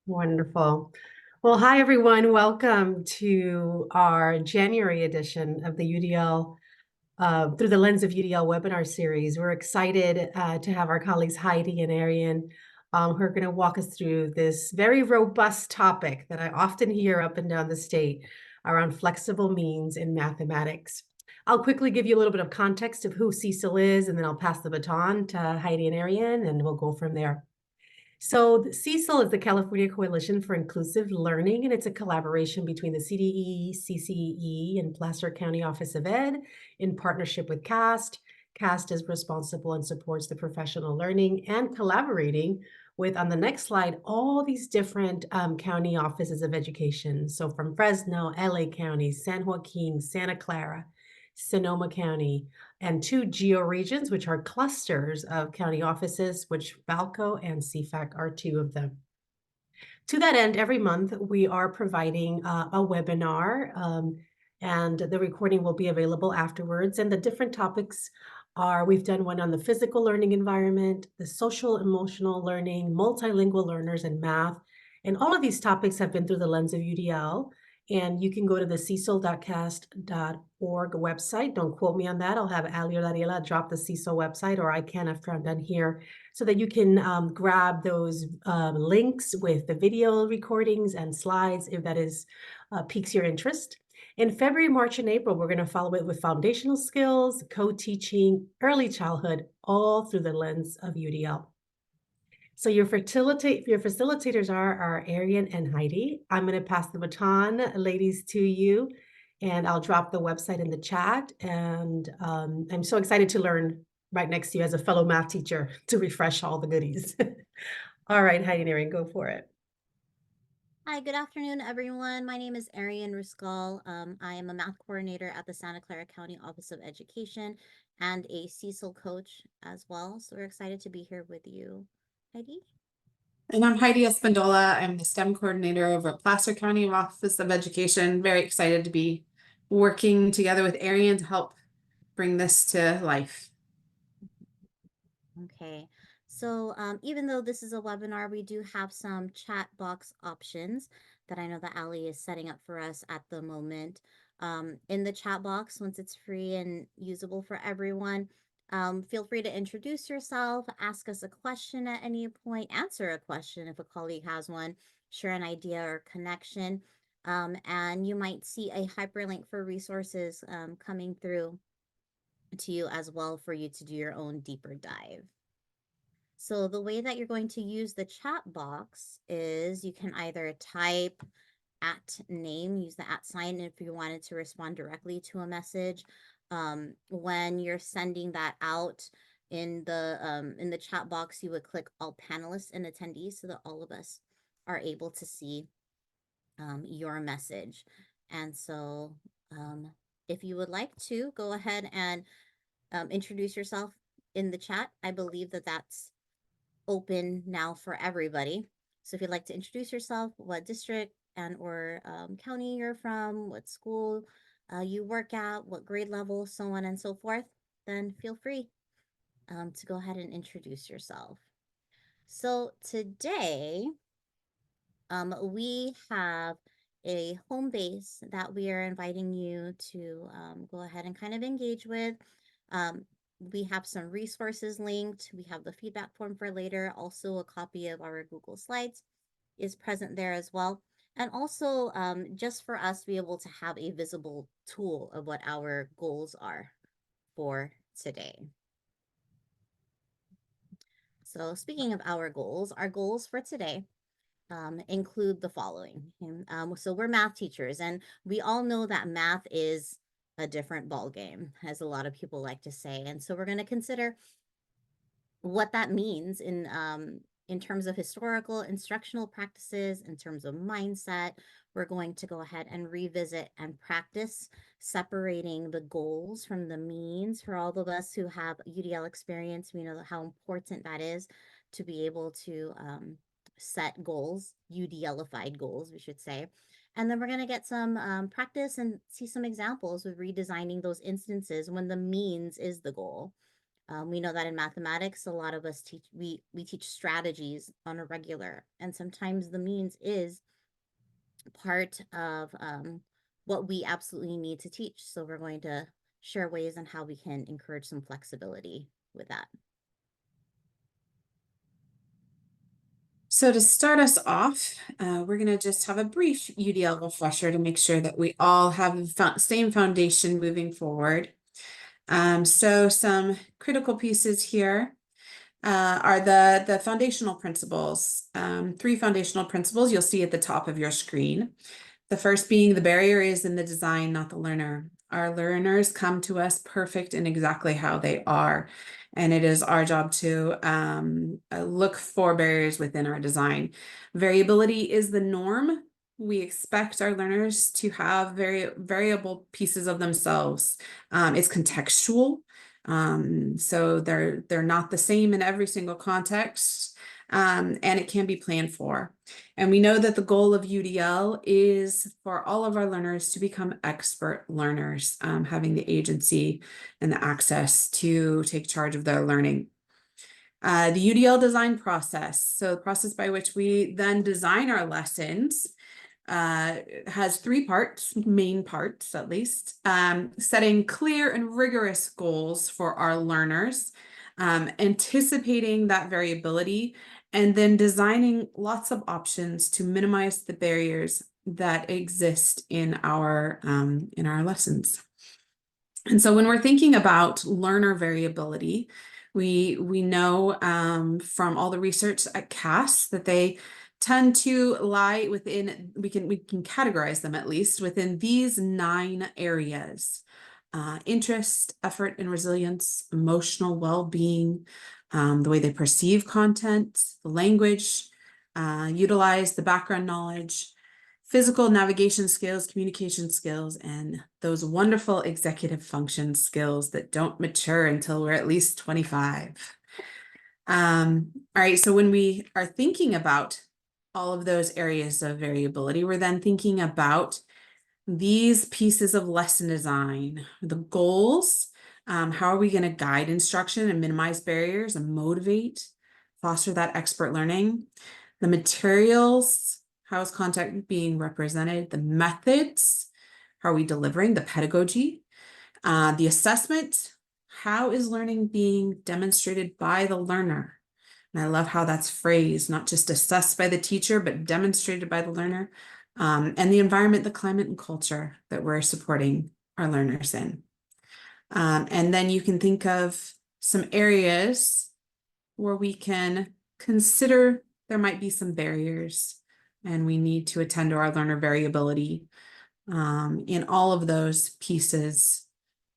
Wonderful. Well, hi everyone. Welcome to our January edition of the UDL Through the Lens of UDL webinar series. We're excited to have our colleagues Heidi and Arian who are going to walk us through this very robust topic that I often hear up and down the state around flexible means in mathematics. I'll quickly give you a little bit of context of who Cecil is, and then I'll pass the baton to Heidi and Arian, and we'll go from there. So CECL is the California Coalition for Inclusive Learning, and it's a collaboration between the CDE, CCE, and Placer County Office of Ed in partnership with CAST. CAST is responsible and supports the professional learning and collaborating with, on the next slide, all these different county offices of education. So from Fresno, LA County, San Joaquin, Santa Clara, Sonoma County, and two georegions, which are clusters of county offices, which Balco and CFAC are two of them. To that end, every month we are providing a webinar, and the recording will be available afterwards. And the different topics are, we've done one on the physical learning environment, the social emotional learning, multilingual learners, and math. And all of these topics have been through the lens of UDL. And you can go to the cecil.cast.org website. Don't quote me on that. I'll have Ali or Dariela drop the Cecil website, or I can after I'm done here, so that you can grab those links with the video recordings and slides if that is piques your interest. In February, March, and April, we're going to follow it with foundational skills, co-teaching, early childhood, all through the lens of UDL. So your facilitators are Arian and Heidi. I'm going to pass the baton, ladies, to you, and I'll drop the website in the chat. And I'm so excited to learn right next to you as a fellow math teacher to refresh all the goodies. All right, Heidi and Arian, go for it. Hi, good afternoon, everyone. My name is Arian Ruskal. I am a math coordinator at the Santa Clara County Office of Education and a Cecil coach as well. So we're excited to be here with you. Heidi? And I'm Heidi Espandola. I'm the STEM coordinator over at Placer County Office of Education. Very excited to be working together with Arian to help bring this to life. Okay, so even though this is a webinar, we do have some chat box options that I know that Ali is setting up for us at the moment. In the chat box, once it's free and usable for everyone, feel free to introduce yourself, ask us a question at any point, answer a question if a colleague has one, share an idea or connection, and you might see a hyperlink for resources coming through to you as well for you to do your own deeper dive. So the way that you're going to use the chat box is you can either type at name, use the at sign if you wanted to respond directly to a message. When you're sending that out in the chat box, you would click all panelists and attendees so that all of us are able to see your message. And so if you would like to go ahead and introduce yourself in the chat, I believe that that's open now for everybody. So if you'd like to introduce yourself, what district and or county you're from, what school you work at, what grade level, so on and so forth, then feel free to go ahead and introduce yourself. So today, we have a home base that we are inviting you to go ahead and kind of engage with. We have some resources linked. We have the feedback form for later. Also, a copy of our Google Slides is present there as well. And also, just for us to be able to have a visible tool of what our goals are for today. So speaking of our goals for today include the following. So we're math teachers, and we all know that math is a different ball game, as a lot of people like to say. And so we're going to consider what that means in terms of historical instructional practices, in terms of mindset. We're going to go ahead and revisit and practice separating the goals from the means. For all of us who have UDL experience, we know how important that is to be able to set goals, UDL-ified goals, we should say. And then we're going to get some practice and see some examples of redesigning those instances when the means is the goal. We know that in mathematics, a lot of us teach, we teach strategies on a regular, and sometimes the means is part of what we absolutely need to teach. So we're going to share ways on how we can encourage some flexibility with that. So to start us off, we're going to just have a brief UDL refresher to make sure that we all have the same foundation moving forward. So some critical pieces here are the foundational principles. 3 foundational principles you'll see at the top of your screen. The first being the barrier is in the design, not the learner. Our learners come to us perfect in exactly how they are. And it is our job to look for barriers within our design. Variability is the norm. We expect our learners to have variable pieces of themselves. It's contextual. So they're not the same in every single context. And it can be planned for. And we know that the goal of UDL is for all of our learners to become expert learners, having the agency and the access to take charge of their learning. The UDL design process, so the process by which we then design our lessons, has 3 parts, main parts at least. Setting clear and rigorous goals for our learners, anticipating that variability, and then designing lots of options to minimize the barriers that exist in our lessons. And so when we're thinking about learner variability, we know from all the research at CAS that they tend to lie within, we can categorize them at least within these 9 areas: interest, effort and resilience, emotional well-being, the way they perceive content, the language, utilize the background knowledge, physical navigation skills, communication skills, and those wonderful executive function skills that don't mature until we're at least 25. All right, so when we are thinking about all of those areas of variability, we're then thinking about these pieces of lesson design, the goals, how are we going to guide instruction and minimize barriers and motivate, foster that expert learning, the materials, how is content being represented, the methods, how are we delivering the pedagogy, the assessment, how is learning being demonstrated by the learner? And I love how that's phrased, not just assessed by the teacher, but demonstrated by the learner. And the environment, the climate and culture that we're supporting our learners in. And then you can think of some areas where we can consider there might be some barriers and we need to attend to our learner variability in all of those pieces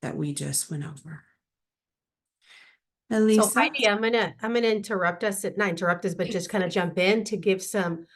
that we just went over. So Elisa? Heidi, I'm gonna interrupt us, not interrupt us, but just kind of jump in to give some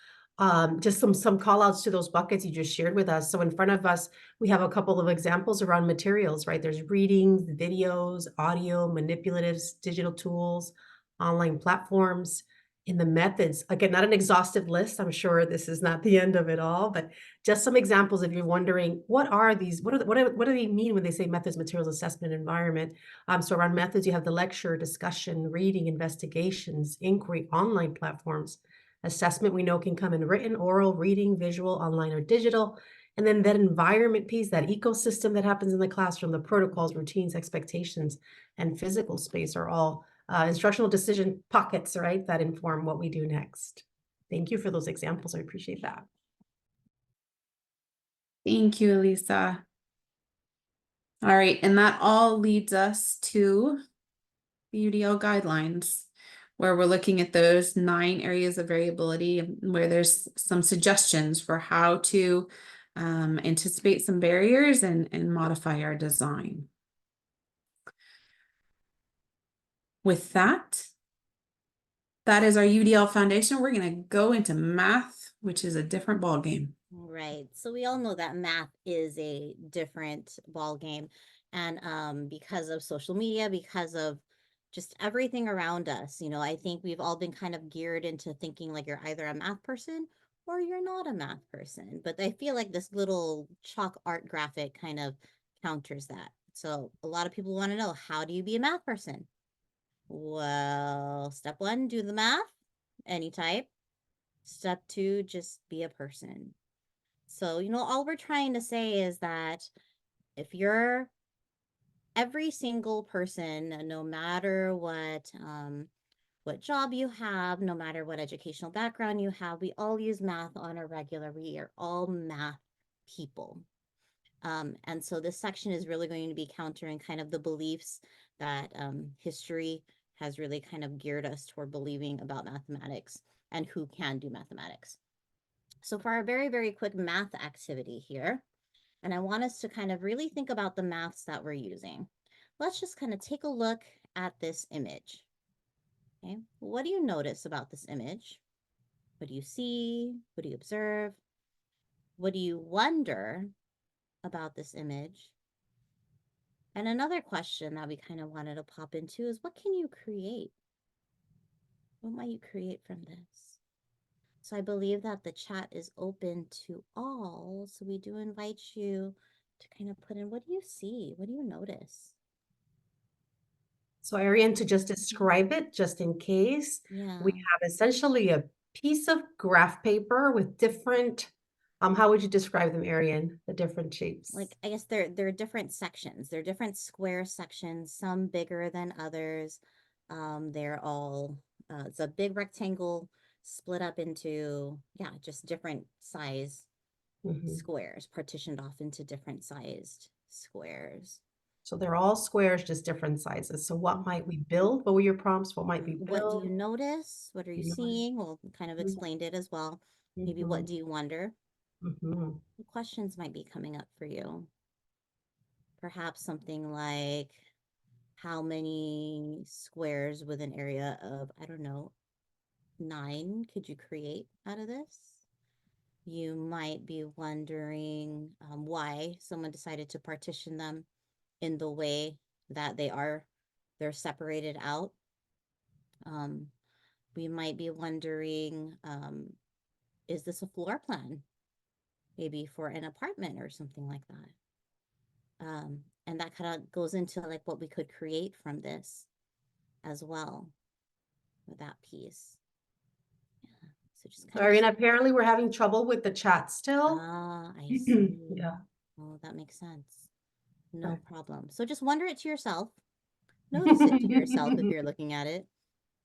just some call outs to those buckets you just shared with us. So in front of us, we have a couple of examples around materials, right? There's readings, videos, audio, manipulatives, digital tools, online platforms. In the methods, again, not an exhaustive list. I'm sure this is not the end of it all, but just some examples if you're wondering, what are these? What do they mean when they say methods, materials, assessment, environment? So around methods, you have the lecture, discussion, reading, investigations, inquiry, online platforms. Assessment we know can come in written, oral, reading, visual, online, or digital. And then that environment piece, that ecosystem that happens in the classroom, the protocols, routines, expectations, and physical space are all instructional decision pockets, right, that inform what we do next. Thank you for those examples. I appreciate that. Thank you, Elisa. All right, and that all leads us to the UDL guidelines, where we're looking at those 9 areas of variability, where there's some suggestions for how to anticipate some barriers and modify our design. With that, that is our UDL foundation. We're going to go into math, which is a different ballgame. Right. So we all know that math is a different ball game. And because of social media, because of just everything around us, I think we've all been kind of geared into thinking like you're either a math person or you're not a math person. But I feel like this little chalk art graphic kind of counters that. So a lot of people want to know, how do you be a math person? Well, step 1, do the math, any type. Step 2, just be a person. So, all we're trying to say is that if you're every single person, no matter what job you have, no matter what educational background you have, we all use math on a regular. We are all math people. And so this section is really going to be countering kind of the beliefs that history has really kind of geared us toward believing about mathematics and who can do mathematics. So for our very, very quick math activity here, and I want us to kind of really think about the maths that we're using. Let's just kind of take a look at this image. Okay, what do you notice about this image? What do you see? What do you observe? What do you wonder about this image? And another question that we kind of wanted to pop into is, what can you create? What might you create from this? So I believe that the chat is open to all. So we do invite you to kind of put in, what do you see? What do you notice? So Ariane, to just describe it, just in case, Yeah. we have essentially a piece of graph paper with different, how would you describe them, Ariane, the different shapes? Like, I guess they're different sections. They're different square sections, some bigger than others. They're all, it's a big rectangle split up into, yeah, just different size squares, partitioned off into different sized squares. So they're all squares, just different sizes. So what might we build? What were your prompts? What might we build? What do you notice? What are you You know, seeing? Well, kind of explained it as well. Maybe what do you wonder? What questions might be coming up for you? Perhaps something like, how many squares with an area of, I don't know, 9 could you create out of this? You might be wondering why someone decided to partition them in the way that they're separated out. We might be wondering, is this a floor plan? Maybe for an apartment or something like that. And that kind of goes into like what we could create from this as well with that piece. Yeah. So just kind Ariane, apparently we're having trouble with the chat still. Ah, I see. Yeah. Oh, that makes sense. No problem. So just wonder it to yourself. Notice it to yourself if you're looking at it.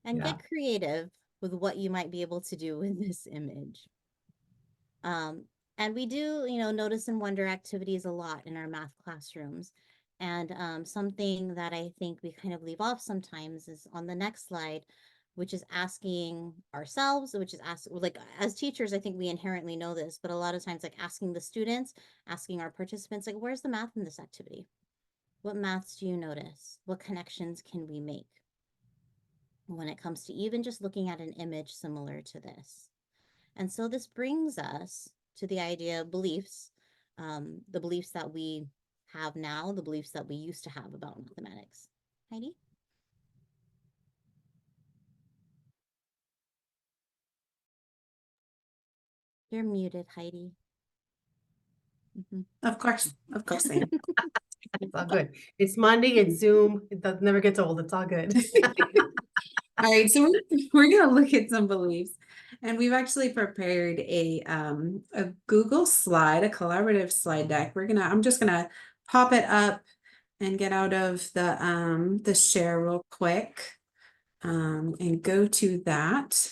And get creative with what you might be able to do with this image. And we do, notice and wonder activities a lot in our math classrooms. And something that I think we kind of leave off sometimes is on the next slide, which is asking ourselves, which is like as teachers, I think we inherently know this, but a lot of times like asking the students, asking our participants, like, where's the math in this activity? What maths do you notice? What connections can we make when it comes to even just looking at an image similar to this? And so this brings us to the idea of beliefs, the beliefs that we have now, the beliefs that we used to have about mathematics. Heidi? You're muted, Heidi. Of course I am. It's all good. It's Monday, it's Zoom. It never gets old. It's all good. All right, so we're gonna look at some beliefs, and we've actually prepared a Google slide, a collaborative slide deck. I'm just gonna pop it up and get out of the share real quick, and go to that.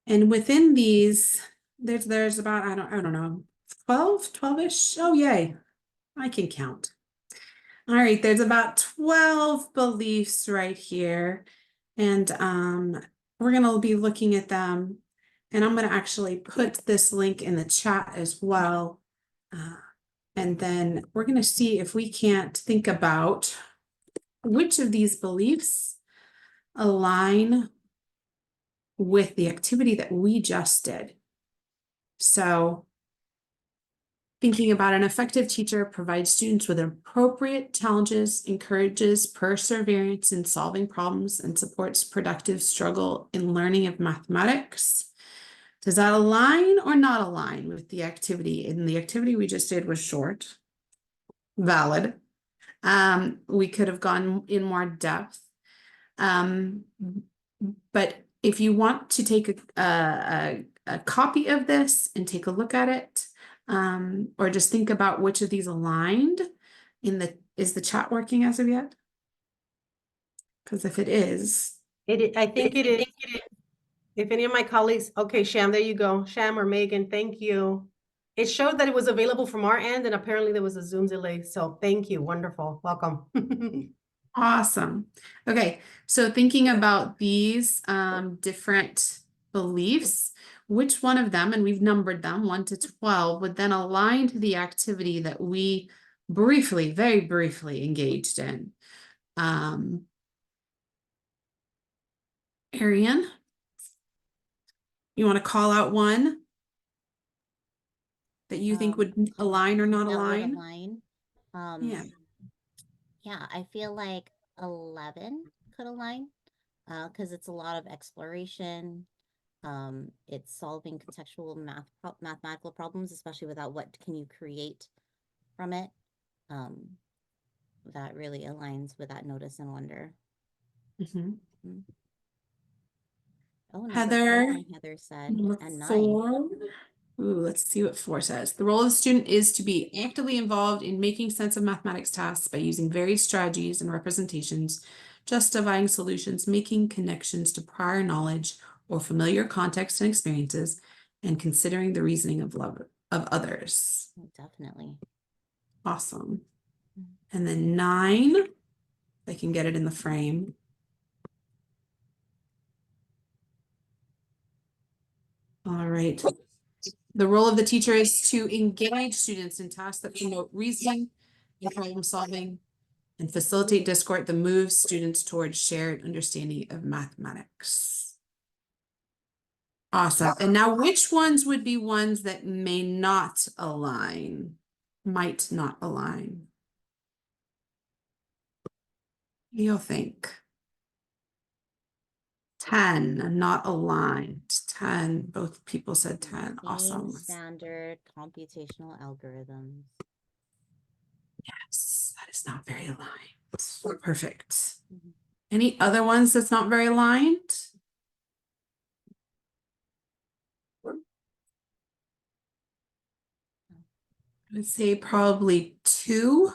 And within these, there's about, I don't know, 12-ish. Oh, yay. I can count. All right, there's about 12 beliefs right here. And we're going to be looking at them. And I'm going to actually put this link in the chat as well. And then we're going to see if we can't think about which of these beliefs align with the activity that we just did. So thinking about an effective teacher provides students with appropriate challenges, encourages perseverance in solving problems, and supports productive struggle in learning of mathematics. Does that align or not align with the activity? And the activity we just did was short. valid. We could have gone in more depth. But if you want to take a copy of this and take a look at it, or just think about which of these aligned is the chat working as of yet? Because if it is, I think it is. If any of my colleagues, okay, Sham, there you go. Sham or Megan, thank you. It showed that it was available from our end, and apparently there was a Zoom delay. So thank you. Wonderful. Welcome. awesome. Okay, so thinking about these different beliefs, which one of them, and we've numbered them 1 to 12, would then align to the activity that we briefly, very briefly engaged in? Arian, you want to call out one that you think would align or not That would align? align. Yeah. Yeah, I feel like 11 could align, because it's a lot of exploration. It's solving contextual mathematical problems, especially without what can you create from it. That really aligns with that notice and wonder. Mhm. Oh, Heather, Heather said, number and 9. 4. Ooh, let's see what 4 says. The role of the student is to be actively involved in making sense of mathematics tasks by using various strategies and representations, justifying solutions, making connections to prior knowledge or familiar contexts and experiences, and considering the reasoning of others. Definitely. Awesome. And then 9, I can get it in the frame. All right. The role of the teacher is to engage students in tasks that promote reasoning and problem solving and facilitate discourse that moves students towards shared understanding of mathematics. Awesome. And now which ones would be ones that may not align, might not align? What do you think? 10, not aligned. 10, both people said 10. Awesome. Standard computational algorithms. Yes, that is not very aligned. Perfect. Any other ones that's not very aligned? I would say probably 2,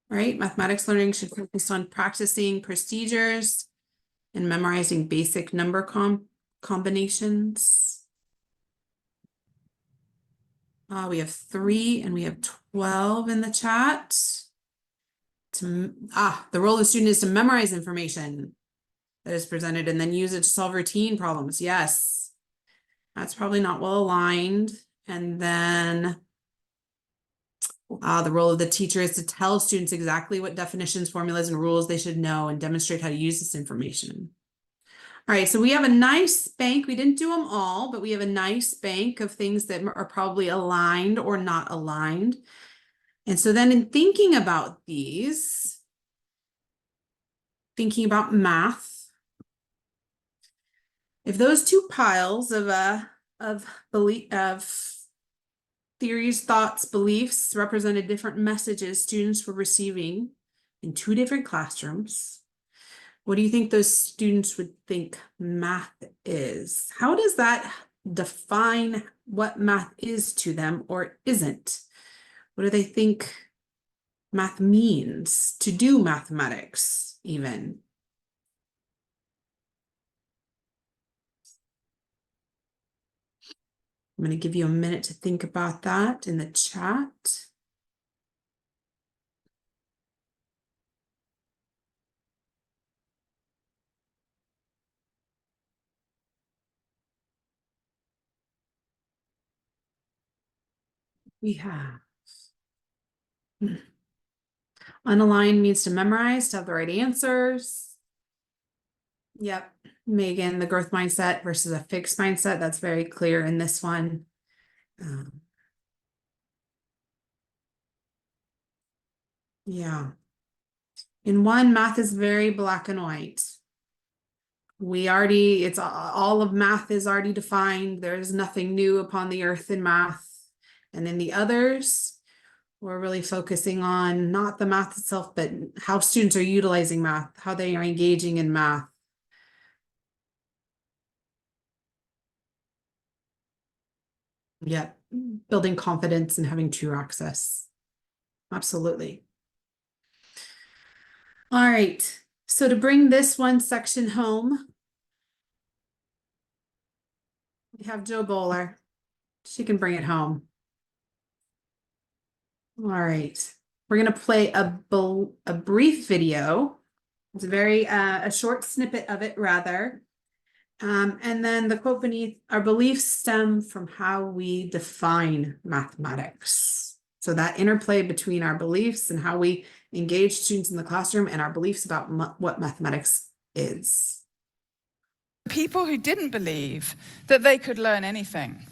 right? Mathematics learning should focus on practicing procedures and memorizing basic number combinations. We have 3 and we have 12 in the chat. The role of the student is to memorize information that is presented and then use it to solve routine problems. Yes, that's probably not well aligned. And then the role of the teacher is to tell students exactly what definitions, formulas, and rules they should know and demonstrate how to use this information. All right, so we have a nice bank. We didn't do them all, but we have a nice bank of things that are probably aligned or not aligned. And so then in thinking about these, thinking about math, if those 2 piles of theories, thoughts, beliefs represented different messages students were receiving in 2 different classrooms, what do you think those students would think math is? How does that define what math is to them or isn't? What do they think math means to do mathematics even? I'm going to give you a minute to think about that in the chat. We have unaligned means to memorize, to have the right answers. Yep. Megan, the growth mindset versus a fixed mindset. That's very clear in this one. Yeah. In one, math is very black and white. It's all of math is already defined. There's nothing new upon the earth in math. And in the others, We're really focusing on not the math itself, but how students are utilizing math, how they are engaging in math. Yeah, building confidence and having true access. Absolutely. All right, so to bring this one section home, we have Jo Bowler. She can bring it home. All right, we're gonna play a brief video. It's a short snippet of it rather. And then the quote beneath, our beliefs stem from how we define mathematics. So that interplay between our beliefs and how we engage students in the classroom and our beliefs about what mathematics is. People who didn't believe that they could learn anything.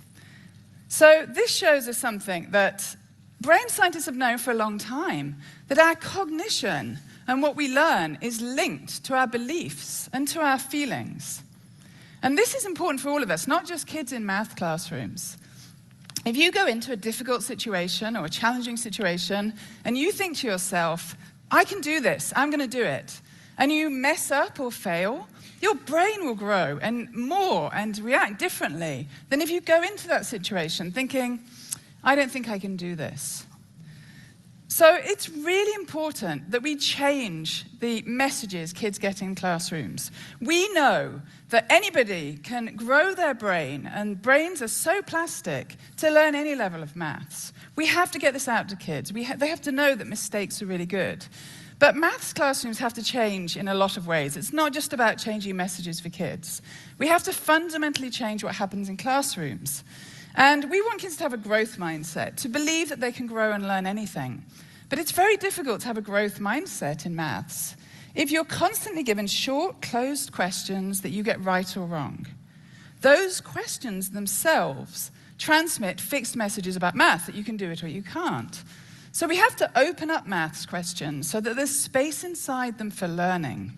So this shows us something that brain scientists have known for a long time, that our cognition and what we learn is linked to our beliefs and to our feelings. And this is important for all of us, not just kids in math classrooms. If you go into a difficult situation or a challenging situation and you think to yourself, I can do this, I'm going to do it, and you mess up or fail, your brain will grow and more and react differently than if you go into that situation thinking, I don't think I can do this. So it's really important that we change the messages kids get in classrooms. We know that anybody can grow their brain, and brains are so plastic, to learn any level of maths. We have to get this out to kids. They have to know that mistakes are really good. But maths classrooms have to change in a lot of ways. It's not just about changing messages for kids. We have to fundamentally change what happens in classrooms. And we want kids to have a growth mindset, to believe that they can grow and learn anything. But it's very difficult to have a growth mindset in maths if you're constantly given short, closed questions that you get right or wrong. Those questions themselves transmit fixed messages about math, that you can do it or you can't. So we have to open up maths questions so that there's space inside them for learning.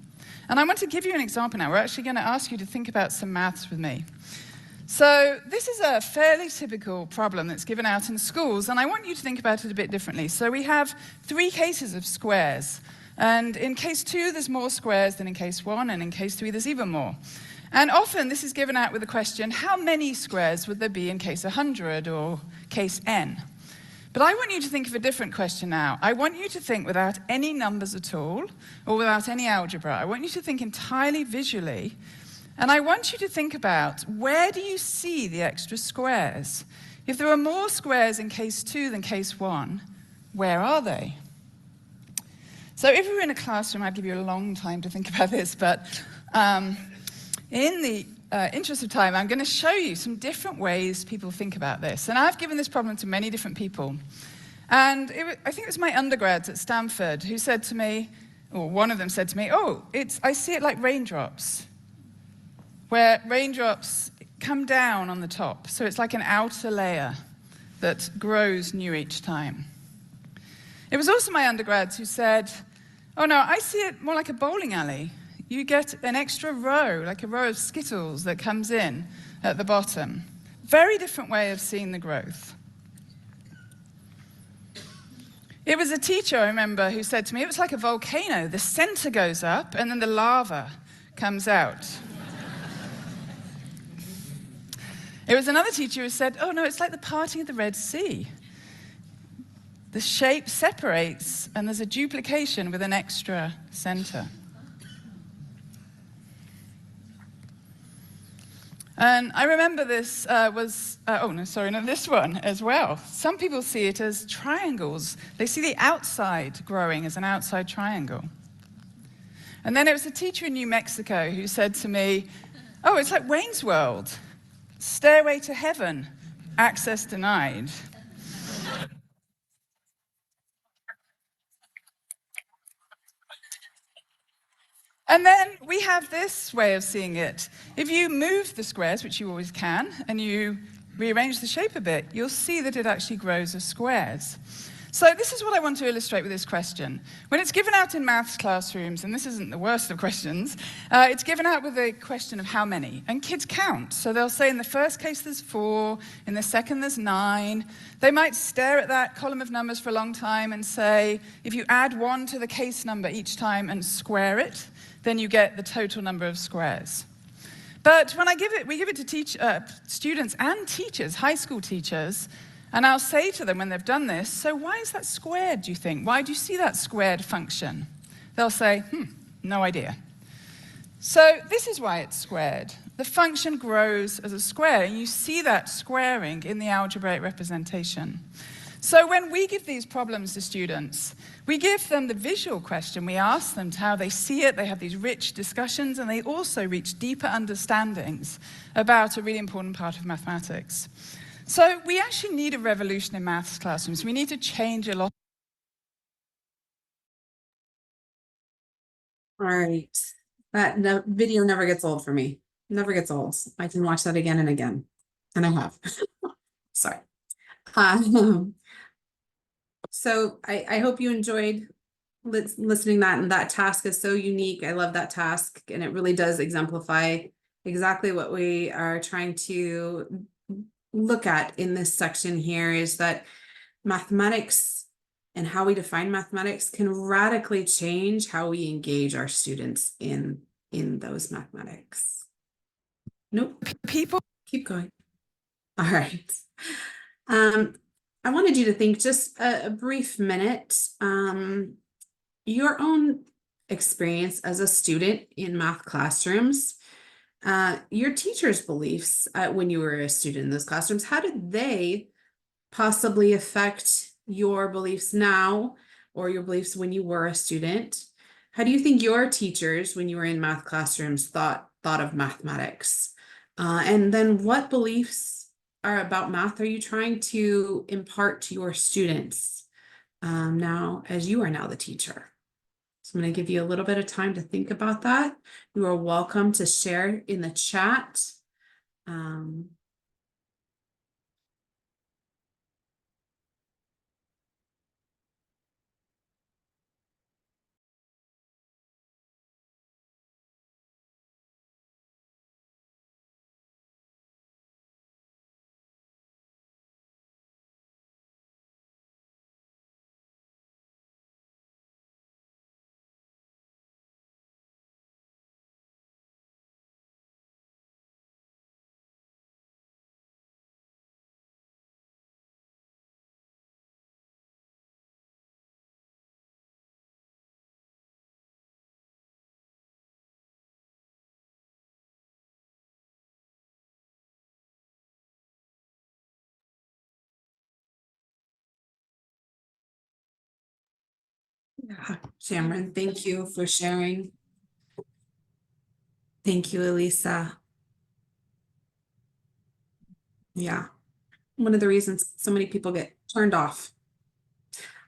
And I want to give you an example now. We're actually going to ask you to think about some maths with me. So this is a fairly typical problem that's given out in schools, and I want you to think about it a bit differently. So we have 3 cases of squares, and in case 2 there's more squares than in case 1, and in case 3 there's even more. And often this is given out with the question, how many squares would there be in case 100 or case n? But I want you to think of a different question now. I want you to think without any numbers at all, or without any algebra. I want you to think entirely visually. And I want you to think about, where do you see the extra squares? If there are more squares in case 2 than case 1, where are they? So if we were in a classroom, I'd give you a long time to think about this, but in the interest of time, I'm going to show you some different ways people think about this. And I've given this problem to many different people. And I think it was my undergrads at Stanford who said to me, or one of them said to me, I see it like raindrops, where raindrops come down on the top. So it's like an outer layer that grows new each time. It was also my undergrads who said, oh no, I see it more like a bowling alley. You get an extra row, like a row of Skittles that comes in at the bottom. Very different way of seeing the growth. It was a teacher, I remember, who said to me, it was like a volcano. The center goes up and then the lava comes out. It was another teacher who said, oh no, it's like the parting of the Red Sea. The shape separates and there's a duplication with an extra center. And I remember this this one as well. Some people see it as triangles. They see the outside growing as an outside triangle. And then it was a teacher in New Mexico who said to me, oh, it's like Wayne's World. Stairway to heaven, access denied. And then we have this way of seeing it. If you move the squares, which you always can, and you rearrange the shape a bit, you'll see that it actually grows as squares. So this is what I want to illustrate with this question. When it's given out in maths classrooms, and this isn't the worst of questions, it's given out with a question of how many, and kids count. So they'll say in the first case there's 4, in the second there's 9. They might stare at that column of numbers for a long time and say, if you add 1 to the case number each time and square it, then you get the total number of squares. But when we give it to students and teachers, high school teachers, and I'll say to them when they've done this, so why is that squared, do you think? Why do you see that squared function? They'll say, no idea. So this is why it's squared. The function grows as a square, and you see that squaring in the algebraic representation. So when we give these problems to students, we give them the visual question. We ask them how they see it. They have these rich discussions, and they also reach deeper understandings about a really important part of mathematics. So we actually need a revolution in maths classrooms. We need to change a lot. All right. That video never gets old for me. Never gets old. I can watch that again and again. And I have. Sorry. So I hope you enjoyed listening that, and that task is so unique. I love that task, and it really does exemplify exactly what we are trying to look at in this section here, is that mathematics and how we define mathematics can radically change how we engage our students in those mathematics. Nope. People Keep going. All right. I wanted you to think just a brief minute, your own experience as a student in math classrooms, your teachers' beliefs when you were a student in those classrooms. How did they possibly affect your beliefs now, or your beliefs when you were a student? How do you think your teachers, when you were in math classrooms, thought of mathematics? And then what beliefs about math are you trying to impart to your students now, as you are now the teacher? So I'm going to give you a little bit of time to think about that. You are welcome to share in the chat. Yeah, Shamron, thank you for sharing. Thank you, Elisa. Yeah, one of the reasons so many people get turned off.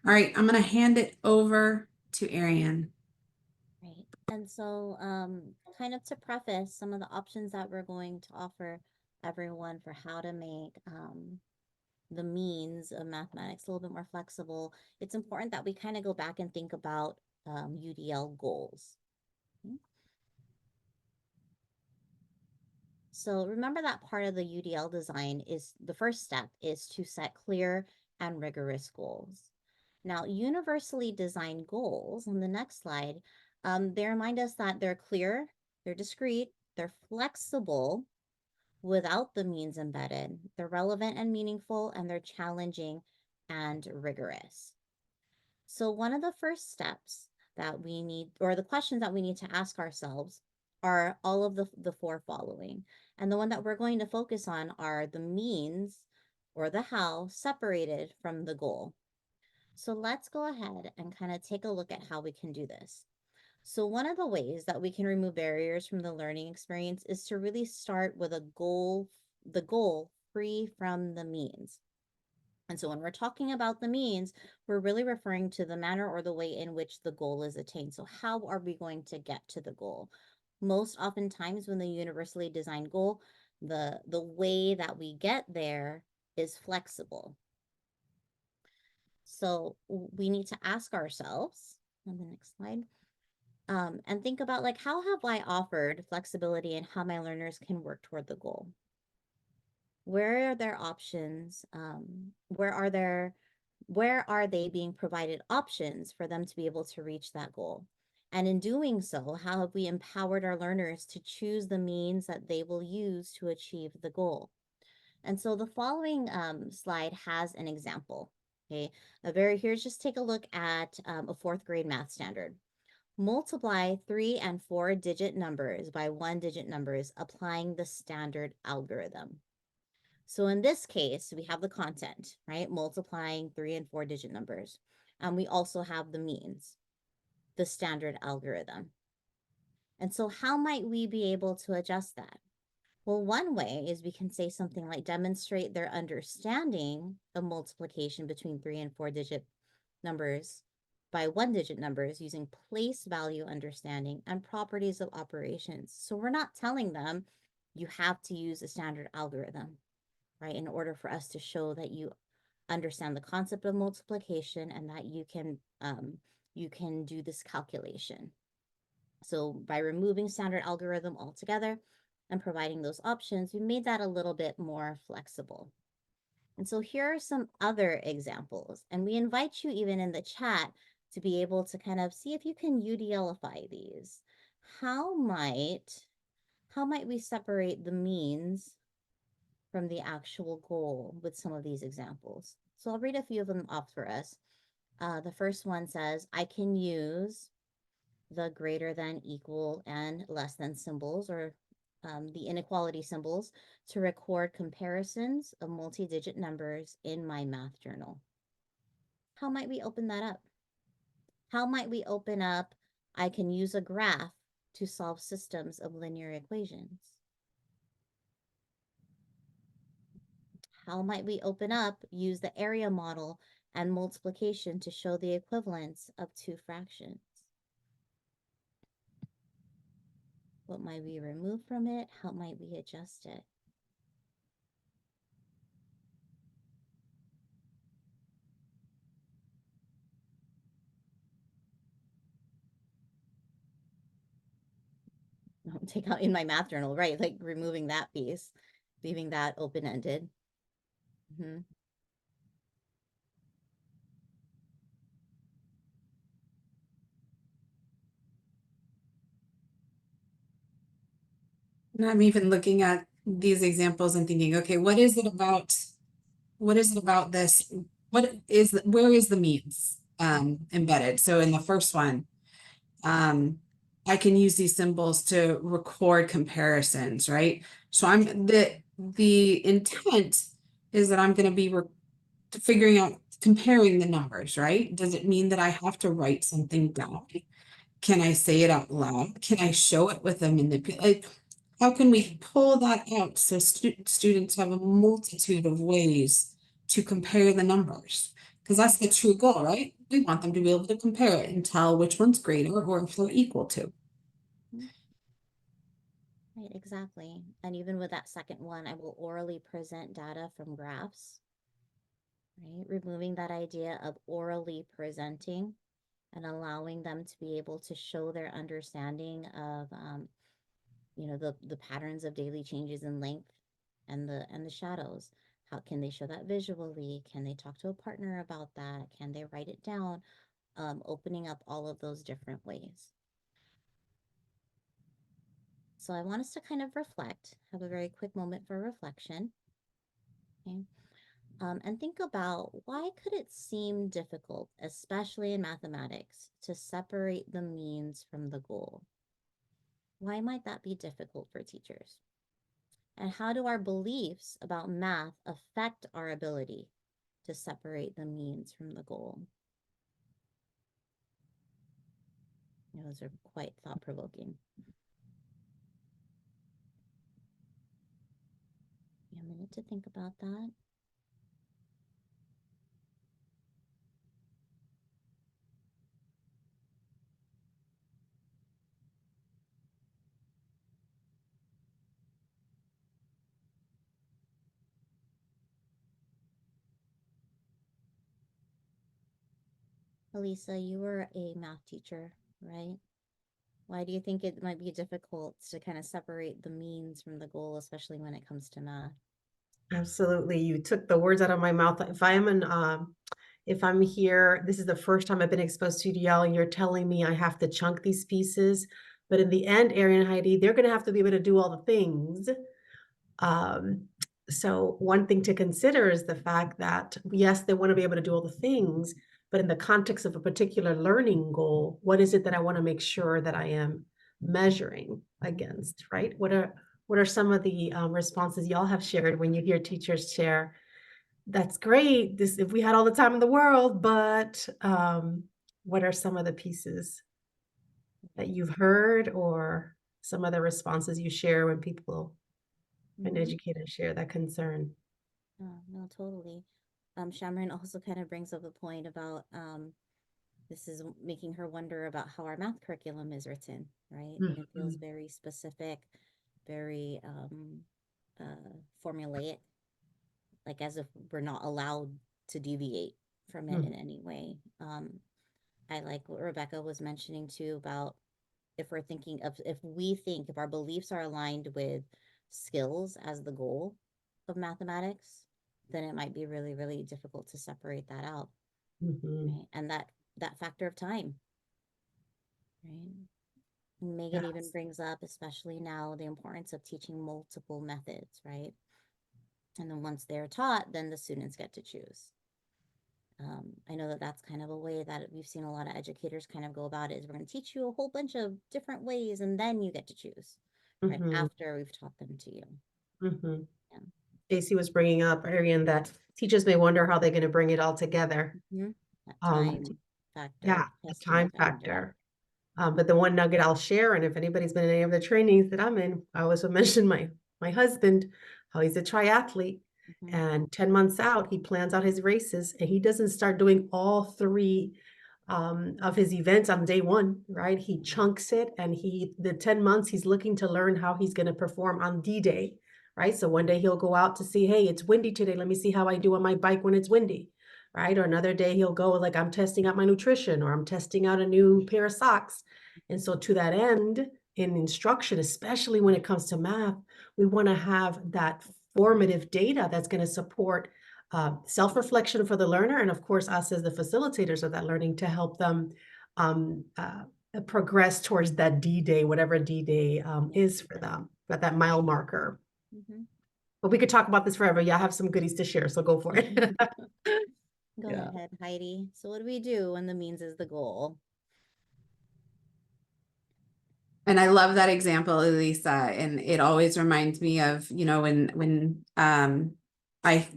All right, I'm going to hand it over to Ariane. Right. And so, kind of to preface some of the options that we're going to offer everyone for how to make the means of mathematics a little bit more flexible, it's important that we kind of go back and think about UDL goals. Okay. So remember that part of the UDL design is the first step is to set clear and rigorous goals. Now, universally designed goals on the next slide, they remind us that they're clear, they're discrete, they're flexible without the means embedded, they're relevant and meaningful, and they're challenging and rigorous. So one of the first steps that we need, or the questions that we need to ask ourselves, are all of the 4 following. And the one that we're going to focus on are the means, or the how, separated from the goal. So let's go ahead and kind of take a look at how we can do this. So one of the ways that we can remove barriers from the learning experience is to really start with the goal free from the means. And so when we're talking about the means, we're really referring to the manner or the way in which the goal is attained. So how are we going to get to the goal? Most oftentimes when the universally designed goal, the way that we get there is flexible. So we need to ask ourselves on the next slide, and think about like, how have I offered flexibility in how my learners can work toward the goal? Where are their options? Where are they being provided options for them to be able to reach that goal? And in doing so, how have we empowered our learners to choose the means that they will use to achieve the goal? And so the following slide has an example. Okay, here's just take a look at a fourth grade math standard. Multiply 3 and 4 digit numbers by 1 digit numbers, applying the standard algorithm. So in this case, we have the content, right? Multiplying 3 and 4 digit numbers. And we also have the means, the standard algorithm. And so how might we be able to adjust that? Well, one way is we can say something like demonstrate their understanding of multiplication between 3 and 4 digit numbers by 1 digit numbers using place value understanding and properties of operations. So we're not telling them you have to use a standard algorithm, right? In order for us to show that you understand the concept of multiplication and that you can do this calculation. So by removing standard algorithm altogether and providing those options, we made that a little bit more flexible. And so here are some other examples. And we invite you even in the chat to be able to kind of see if you can UDL-ify these. How might we separate the means from the actual goal with some of these examples? So I'll read a few of them off for us. The first one says, I can use the greater than, equal, and less than symbols, or the inequality symbols, to record comparisons of multi-digit numbers in my math journal. How might we open that up? How might we open up, I can use a graph to solve systems of linear equations? How might we open up, use the area model and multiplication to show the equivalence of two fractions? What might we remove from it? How might we adjust it? Take out in my math journal, right? Like removing that piece, leaving that open-ended. And I'm even looking at these examples and thinking, okay, what is it about this? Where is the means embedded? So in the first one, I can use these symbols to record comparisons, right? So the intent is that I'm going to be figuring out comparing the numbers, right? Does it mean that I have to write something down? Can I say it out loud? Can I show it with a manipulate? How can we pull that out so students have a multitude of ways to compare the numbers? Because that's the true goal, right? We want them to be able to compare it and tell which one's greater or if they're equal to. Right, exactly. And even with that second one, I will orally present data from graphs, right? Removing that idea of orally presenting and allowing them to be able to show their understanding of, the patterns of daily changes in length and the shadows. How can they show that visually? Can they talk to a partner about that? Can they write it down? Opening up all of those different ways. So I want us to kind of reflect, have a very quick moment for reflection. Okay. And think about, why could it seem difficult, especially in mathematics, to separate the means from the goal? Why might that be difficult for teachers? And how do our beliefs about math affect our ability to separate the means from the goal? Those are quite thought-provoking. A minute to think about that. Elisa, you were a math teacher, right? Why do you think it might be difficult to kind of separate the means from the goal, especially when it comes to math? Absolutely. You took the words out of my mouth. If I'm here, this is the first time I've been exposed to UDL, and you're telling me I have to chunk these pieces. But in the end, Arian and Heidi, they're going to have to be able to do all the things. So one thing to consider is the fact that, yes, they want to be able to do all the things, but in the context of a particular learning goal, what is it that I want to make sure that I am measuring against, right? What are some of the responses y'all have shared when you hear teachers share, that's great, this, if we had all the time in the world, but what are some of the pieces that you've heard, or some of the responses you share when people, when educators share that concern? Oh, no, totally. Shamron also kind of brings up a point about this is making her wonder about how our math curriculum is written, right? And it feels very specific, very formulaic, like as if we're not allowed to deviate from it in any way. I like what Rebecca was mentioning too about if we're thinking of, if our beliefs are aligned with skills as the goal of mathematics, then it might be really, really difficult to separate that out. Right? And that factor of time, right? Megan even brings up, especially now, the importance of teaching multiple methods, right? And then once they're taught, then the students get to choose. I know that that's kind of a way that we've seen a lot of educators kind of go about it, is we're going to teach you a whole bunch of different ways and then you get to choose, right? After we've taught them to you. JC was bringing up, Arian, that teachers may wonder how they're going to bring it all together. That time factor. Yeah, the time factor. But the one nugget I'll share, and if anybody's been in any of the trainings that I'm in, I also mentioned my husband, how he's a triathlete, and 10 months out, he plans out his races, and he doesn't start doing all three of his events on day one, right? He chunks it, and the 10 months, he's looking to learn how he's going to perform on D-Day, right? So one day he'll go out to see, hey, it's windy today. Let me see how I do on my bike when it's windy, right? Or another day he'll go like, I'm testing out my nutrition, or I'm testing out a new pair of socks. And so to that end, in instruction, especially when it comes to math, we want to have that formative data that's going to support self-reflection for the learner, and of course us as the facilitators of that learning, to help them progress towards that D-Day, whatever D-Day is for them, that mile marker. But we could talk about this forever. Yeah, I have some goodies to share, so go for it. Go ahead, Heidi. So what do we do when the means is the goal? And I love that example, Elisa, and it always reminds me of, you know, when I,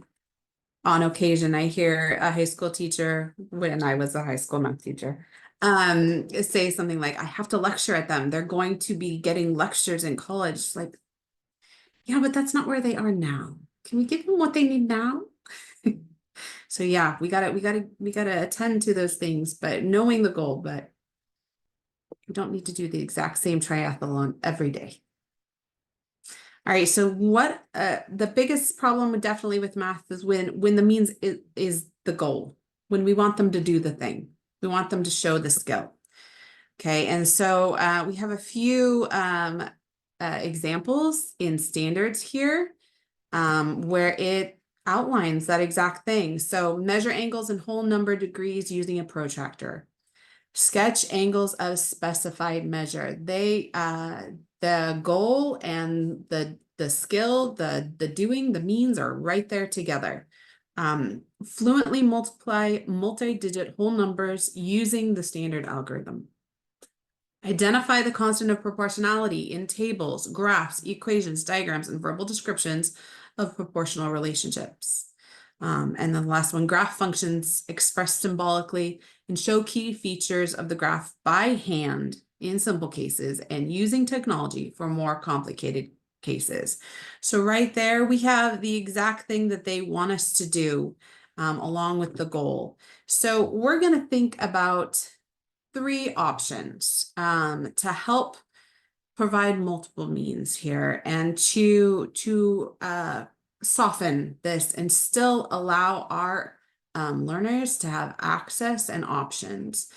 on occasion, I hear a high school teacher, when I was a high school math teacher, say something like, I have to lecture at them. They're going to be getting lectures in college. Like, yeah, but that's not where they are now. Can we give them what they need now? So yeah, we gotta attend to those things, but knowing the goal, but we don't need to do the exact same triathlon every day. All right, so what the biggest problem definitely with math is when the means is the goal, when we want them to do the thing, we want them to show the skill. Okay, and so we have a few examples in standards here where it outlines that exact thing. So measure angles in whole number degrees using a protractor. Sketch angles of specified measure. They the goal and the skill, the doing, the means are right there together. Fluently multiply multi-digit whole numbers using the standard algorithm. Identify the constant of proportionality in tables, graphs, equations, diagrams, and verbal descriptions of proportional relationships. And then the last one, graph functions expressed symbolically and show key features of the graph by hand in simple cases and using technology for more complicated cases. So right there, we have the exact thing that they want us to do along with the goal. So we're going to think about three options to help provide multiple means here and to soften this and still allow our learners to have access and options.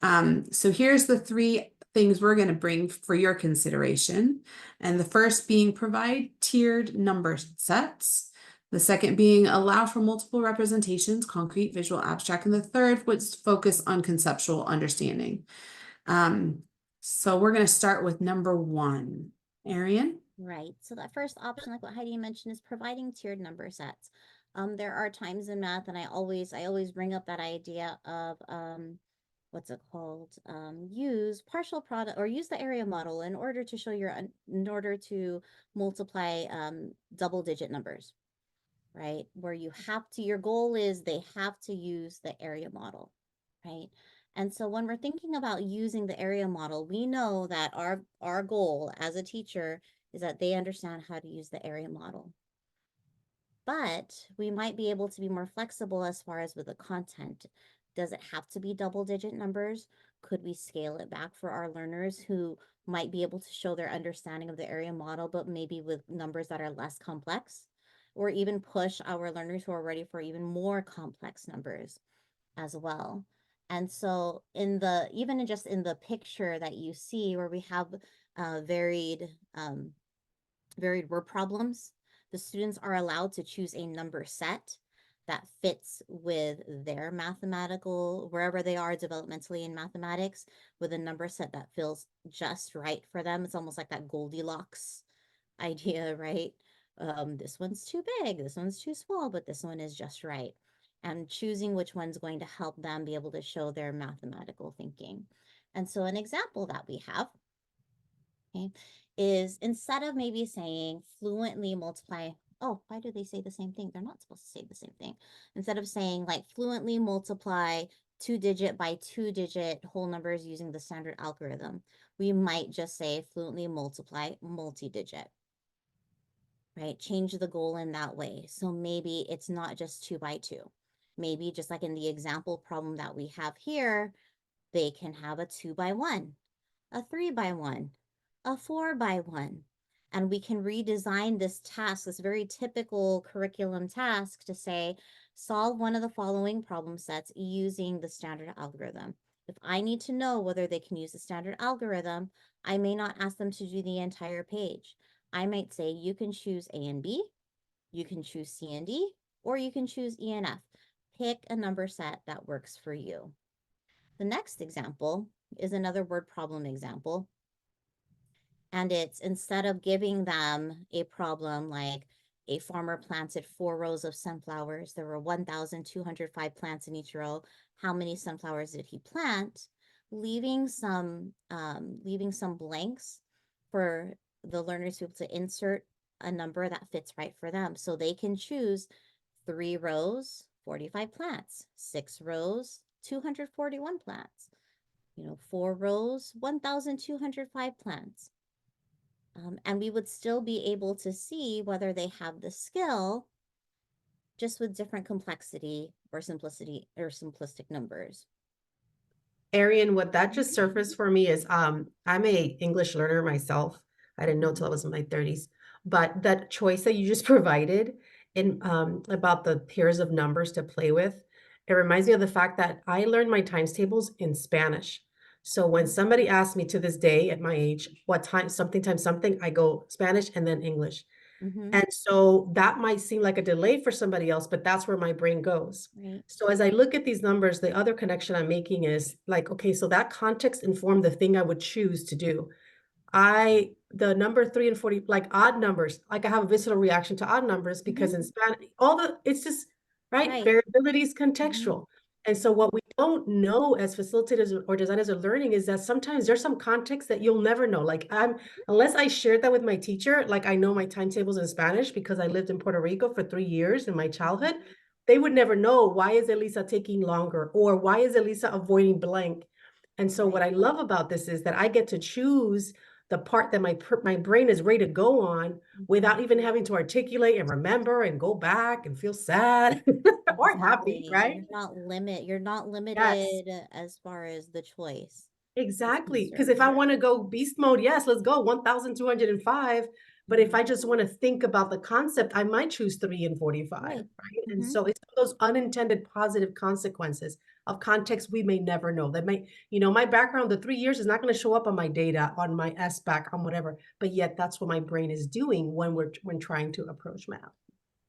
So here's the 3 things we're going to bring for your consideration. And the first being provide tiered number sets. The second being allow for multiple representations, concrete, visual, abstract. And the third was focus on conceptual understanding. So we're going to start with number 1. Arian? Right. So that first option, like what Heidi mentioned, is providing tiered number sets. There are times in math, and I always bring up that idea of what's it called? Use partial product or use the area model in order to show in order to multiply double-digit numbers, right? Where you have to, your goal is they have to use the area model, right? And so when we're thinking about using the area model, we know that our goal as a teacher is that they understand how to use the area model. But we might be able to be more flexible as far as with the content. Does it have to be double-digit numbers? Could we scale it back for our learners who might be able to show their understanding of the area model, but maybe with numbers that are less complex? Or even push our learners who are ready for even more complex numbers as well. And so even just in the picture that you see where we have varied word problems, the students are allowed to choose a number set that fits with their mathematical, wherever they are developmentally in mathematics, with a number set that feels just right for them. It's almost like that Goldilocks idea, right? This one's too big, this one's too small, but this one is just right. And choosing which one's going to help them be able to show their mathematical thinking. And so an example that we have, okay, is instead of maybe saying fluently multiply, oh, why do they say the same thing? They're not supposed to say the same thing. Instead of saying like fluently multiply 2-digit by 2-digit whole numbers using the standard algorithm, we might just say fluently multiply multi-digit, right? Change the goal in that way. So maybe it's not just 2 by 2. Maybe just like in the example problem that we have here, they can have a 2 by 1, a 3 by 1, a 4 by 1. And we can redesign this task, this very typical curriculum task, to say, solve one of the following problem sets using the standard algorithm. If I need to know whether they can use the standard algorithm, I may not ask them to do the entire page. I might say, you can choose A and B, you can choose C and D, or you can choose E and F. Pick a number set that works for you. The next example is another word problem example. And it's, instead of giving them a problem like a farmer planted 4 rows of sunflowers, there were 1,205 plants in each row. How many sunflowers did he plant? Leaving some blanks for the learners to be able to insert a number that fits right for them. So they can choose 3 rows, 45 plants, 6 rows, 241 plants, 4 rows, 1,205 plants. And we would still be able to see whether they have the skill, just with different complexity or simplicity or simplistic numbers. Arian, what that just surfaced for me is I'm a English learner myself. I didn't know till I was in my 30s. But that choice that you just provided in about the pairs of numbers to play with, it reminds me of the fact that I learned my times tables in Spanish. So when somebody asks me to this day at my age, what time something times something, I go Spanish and then English. Mm-hmm. And so that might seem like a delay for somebody else, but that's where my brain goes. Right. So as I look at these numbers, the other connection I'm making is like, okay, so that context informed the thing I would choose to do. The number 3 and 40, like odd numbers, like I have a visceral reaction to odd numbers because in Spanish, it's just, right? Variability is contextual. And so what we don't know as facilitators or designers are learning is that sometimes there's some context that you'll never know. Like unless I shared that with my teacher, like I know my timetables in Spanish because I lived in Puerto Rico for 3 years in my childhood, they would never know, why is Elisa taking longer? Or why is Elisa avoiding blank? And so what I love about this is that I get to choose the part that my brain is ready to go on without even having to articulate and remember and go back and feel sad or happy, right? You're not limited Yes. as far as the choice. Exactly. Because if I want to go beast mode, yes, let's go 1,205. But if I just want to think about the concept, I might choose 3 and 45, Right. right? And Mhm. so it's those unintended positive consequences of context we may never know. That may, my background, the 3 years is not going to show up on my data, on my SBAC, on whatever, but yet that's what my brain is doing when trying to approach math.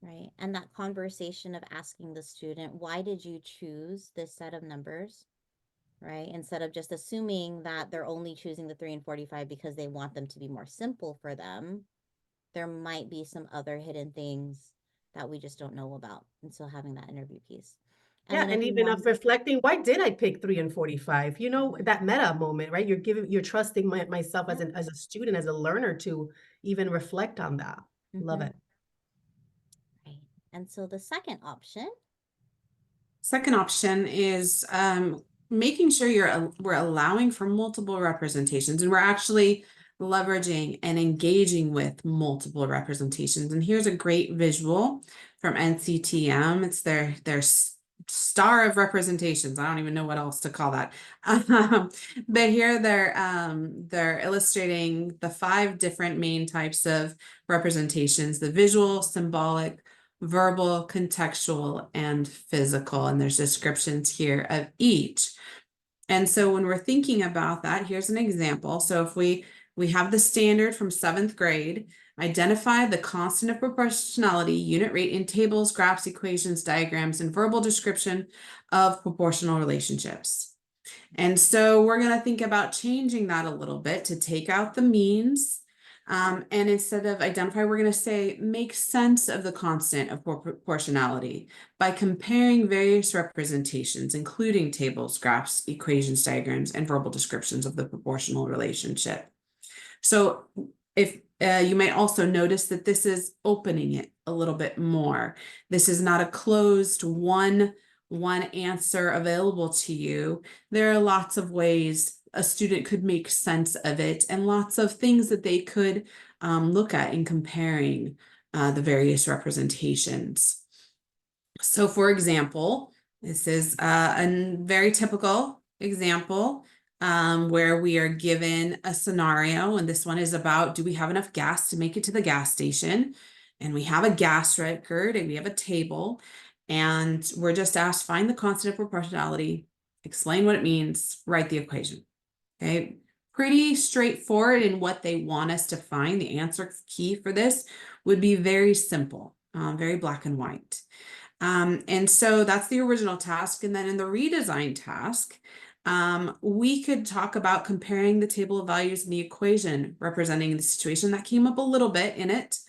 Right. And that conversation of asking the student, why did you choose this set of numbers? Right. Instead of just assuming that they're only choosing the 3 and 45 because they want them to be more simple for them, there might be some other hidden things that we just don't know about. And so having that interview piece. And Yeah, then and if you even want, of reflecting, why did I pick 3 and 45? That meta moment, right? You're trusting myself as yeah. as a student, as a learner to even reflect on that. Love Mhm. it. Right. And so the second option, Second option is making sure we're allowing for multiple representations, and we're actually leveraging and engaging with multiple representations. And here's a great visual from NCTM. It's their star of representations. I don't even know what else to call that. But here they're illustrating the 5 different main types of representations: the visual, symbolic, verbal, contextual, and physical. And there's descriptions here of each. And so when we're thinking about that, here's an example. So if we have the standard from 7th grade, identify the constant of proportionality, unit rate in tables, graphs, equations, diagrams, and verbal description of proportional relationships. And so we're going to think about changing that a little bit to take out the means. And instead of identify, we're going to say make sense of the constant of proportionality by comparing various representations, including tables, graphs, equations, diagrams, and verbal descriptions of the proportional relationship. So if you might also notice that this is opening it a little bit more. This is not a closed one answer available to you. There are lots of ways a student could make sense of it, and lots of things that they could look at in comparing the various representations. So for example, this is a very typical example where we are given a scenario, and this one is about, do we have enough gas to make it to the gas station? And we have a gas record and we have a table, and we're just asked, find the constant of proportionality, explain what it means, write the equation. Okay, pretty straightforward in what they want us to find. The answer key for this would be very simple, very black and white. And so that's the original task. And then in the redesign task, we could talk about comparing the table of values and the equation representing the situation. That came up a little bit in it.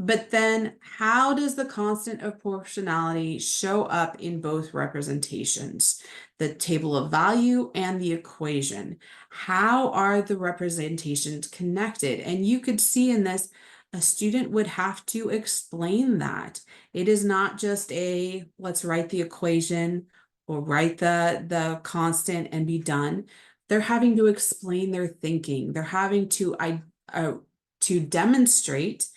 But then how does the constant of proportionality show up in both representations, the table of value and the equation? How are the representations connected? And you could see in this, a student would have to explain that. It is not just let's write the equation or write the constant and be done. They're having to explain their thinking. They're having to demonstrate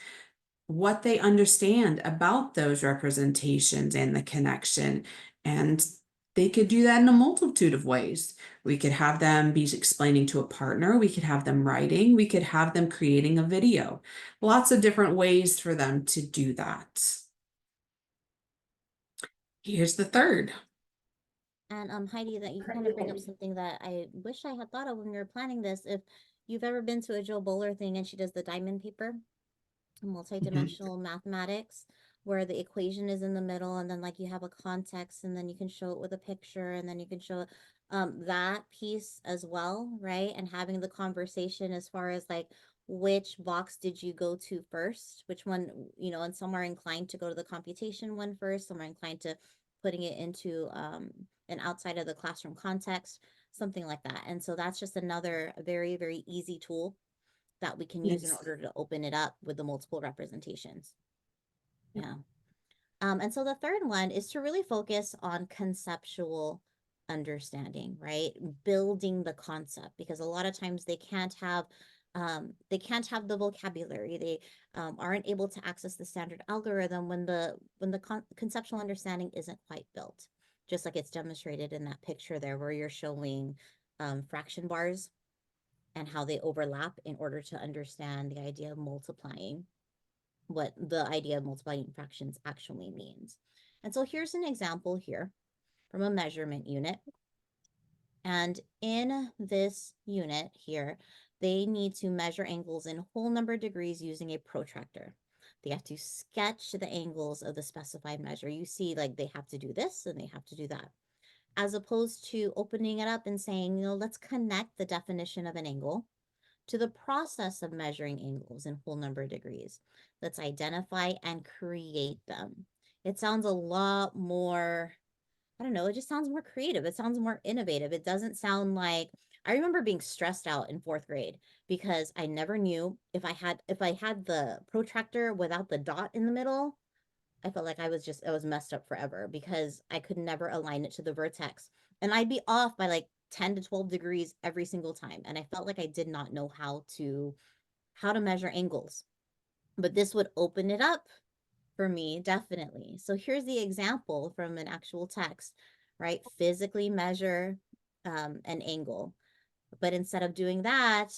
what they understand about those representations and the connection. And they could do that in a multitude of ways. We could have them be explaining to a partner. We could have them writing. We could have them creating a video. Lots of different ways for them to do that. Here's the third. and Heidi, that you kind of bring up something that I wish I had thought of when we were planning this. If you've ever been to a Joe Bowler thing and she does the diamond paper, multidimensional mathematics, where the equation is in the middle, and then like you have a context, and then you can show it with a picture, and then you can show that piece as well, right? And having the conversation as far as like, which box did you go to first, which one, and some are inclined to go to the computation one first, some are inclined to putting it into an outside of the classroom context, something like that. And so that's just another very, very easy tool that we can use in Yes. order to open it up with the multiple representations. Yeah. And so the third one is to really focus on conceptual understanding, right? Building the concept, because a lot of times they can't have the vocabulary. They aren't able to access the standard algorithm when the conceptual understanding isn't quite built. Just like it's demonstrated in that picture there where you're showing fraction bars, and how they overlap in order to understand the idea of multiplying, what the idea of multiplying fractions actually means. And so here's an example here from a measurement unit. And in this unit here, they need to measure angles in whole number degrees using a protractor. They have to sketch the angles of the specified measure. You see, like, they have to do this and they have to do that, as opposed to opening it up and saying, you know, let's connect the definition of an angle to the process of measuring angles in whole number degrees. Let's identify and create them. It sounds a lot more, I don't know, it just sounds more creative. It sounds more innovative. It doesn't sound like, I remember being stressed out in 4th grade because I never knew if I had the protractor without the dot in the middle. I felt like I was messed up forever because I could never align it to the vertex. And I'd be off by like 10 to 12 degrees every single time. And I felt like I did not know how to measure angles. But this would open it up for me, definitely. So here's the example from an actual text, right? Physically measure an angle. But instead of doing that,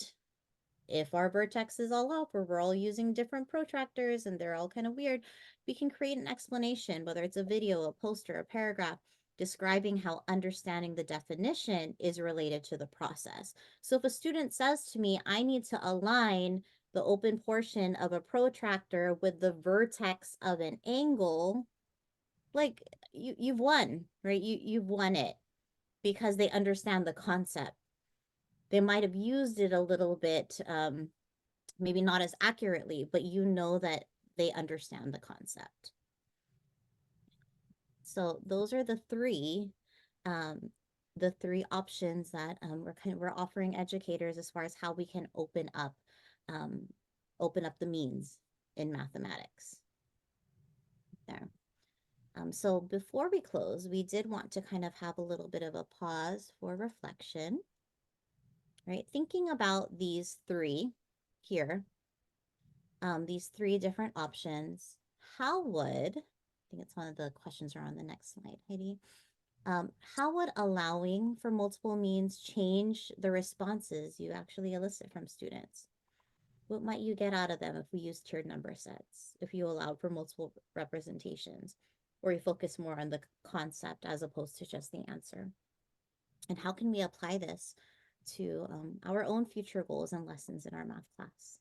if our vertex is all up or we're all using different protractors and they're all kind of weird, we can create an explanation, whether it's a video, a poster, a paragraph, describing how understanding the definition is related to the process. So if a student says to me, I need to align the open portion of a protractor with the vertex of an angle, like you've won, right? You've won it because they understand the concept. They might have used it a little bit, maybe not as accurately, but you know that they understand the concept. So those are the three options that we're offering educators as far as how we can open up the means in mathematics. There. So before we close, we did want to kind of have a little bit of a pause for reflection, right? Thinking about these three here, these three different options, how would, I think it's one of the questions are on the next slide, Heidi. How would allowing for multiple means change the responses you actually elicit from students? What might you get out of them if we use tiered number sets, if you allowed for multiple representations, or you focus more on the concept as opposed to just the answer? And how can we apply this to our own future goals and lessons in our math class?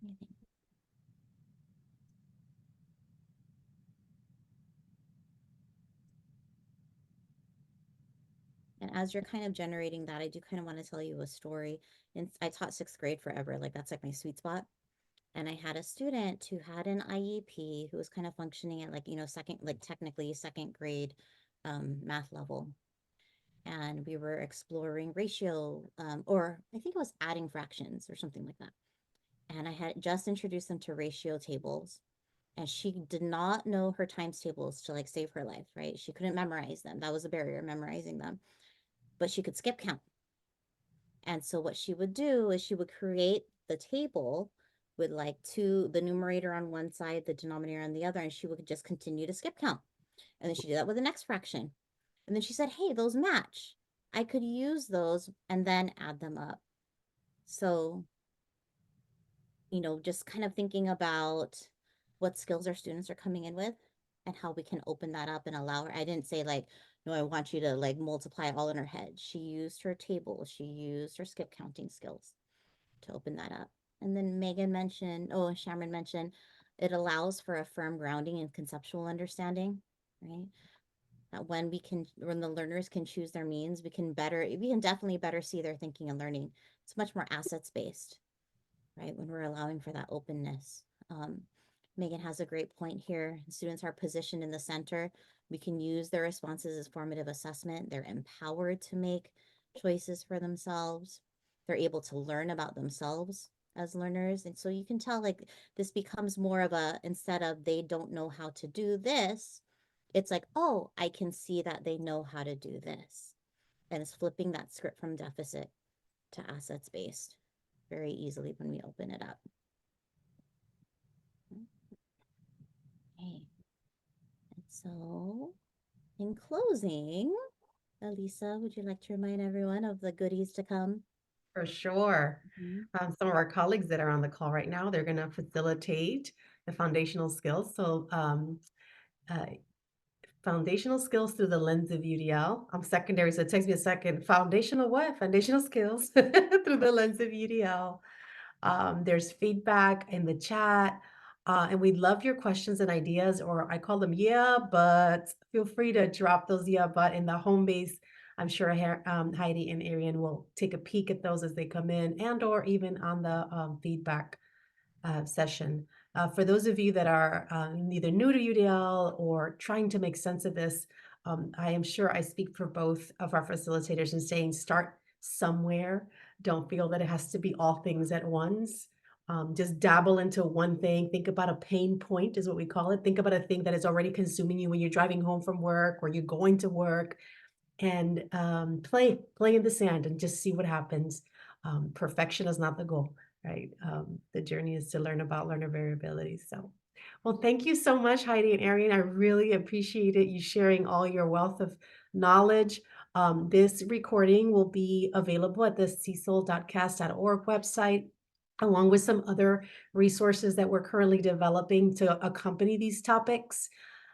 What do you think? And as you're kind of generating that, I do kind of want to tell you a story. And I taught 6th grade forever. Like, that's like my sweet spot. And I had a student who had an IEP who was kind of functioning at, like, you know, technically second grade math level. And we were exploring ratio, or I think it was adding fractions or something like that. And I had just introduced them to ratio tables. And she did not know her times tables to, like, save her life, right? She couldn't memorize them. That was a barrier, memorizing them. But she could skip count. And so what she would do is she would create the table with, like, the numerator on one side, the denominator on the other, and she would just continue to skip count. And then she did that with the next fraction. And then she said, hey, those match. I could use those and then add them up. So, you know, just kind of thinking about what skills our students are coming in with and how we can open that up and allow her. I didn't say, like, no, I want you to, like, multiply all in her head. She used her table. She used her skip counting skills to open that up. And then Megan mentioned, Shamron mentioned, it allows for a firm grounding and conceptual understanding, right? That when the learners can choose their means, we can definitely better see their thinking and learning. It's much more assets based, right? When we're allowing for that openness. Megan has a great point here. Students are positioned in the center. We can use their responses as formative assessment. They're empowered to make choices for themselves. They're able to learn about themselves as learners. And so you can tell, like, this becomes more of instead of they don't know how to do this, it's like, oh, I can see that they know how to do this. And it's flipping that script from deficit to assets based very easily when we open it up. Okay. And so, in closing, Elisa, would you like to remind everyone of the goodies to come? For sure. Mhm. Some of our colleagues that are on the call right now, they're going to facilitate the foundational skills. So, uh, foundational skills through the lens of UDL. I'm secondary, so it takes me a second. Foundational what? Foundational skills through the lens of UDL. There's feedback in the chat. And we'd love your questions and ideas, or I call them yeah, but feel free to drop those yeah, but in the home base. I'm sure Heidi and Arian will take a peek at those as they come in, and or even on the feedback session. For those of you that are either new to UDL or trying to make sense of this, I am sure I speak for both of our facilitators in saying start somewhere. Don't feel that it has to be all things at once. Just dabble into one thing. Think about a pain point, is what we call it. Think about a thing that is already consuming you when you're driving home from work or you're going to work, and play in the sand and just see what happens. Perfection is not the goal, right? The journey is to learn about learner variability. So, well, thank you so much, Heidi and Arian. I really appreciated you sharing all your wealth of knowledge. This recording will be available at the cecil.cast.org website, along with some other resources that we're currently developing to accompany these topics.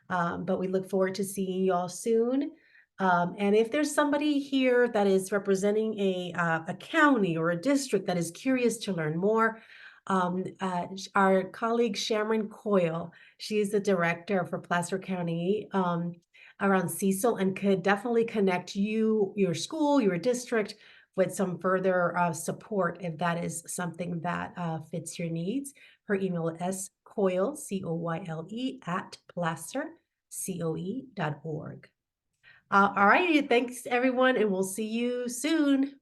But we look forward to seeing you all soon. And if there's somebody here that is representing a county or a district that is curious to learn more, our colleague Shamron Coyle, she is the director for Placer County around Cecil, and could definitely connect you, your school, your district with some further support if that is something that fits your needs. Her email is scoyle, COYLE, @placercoe.org. All righty, thanks everyone, and we'll see you soon.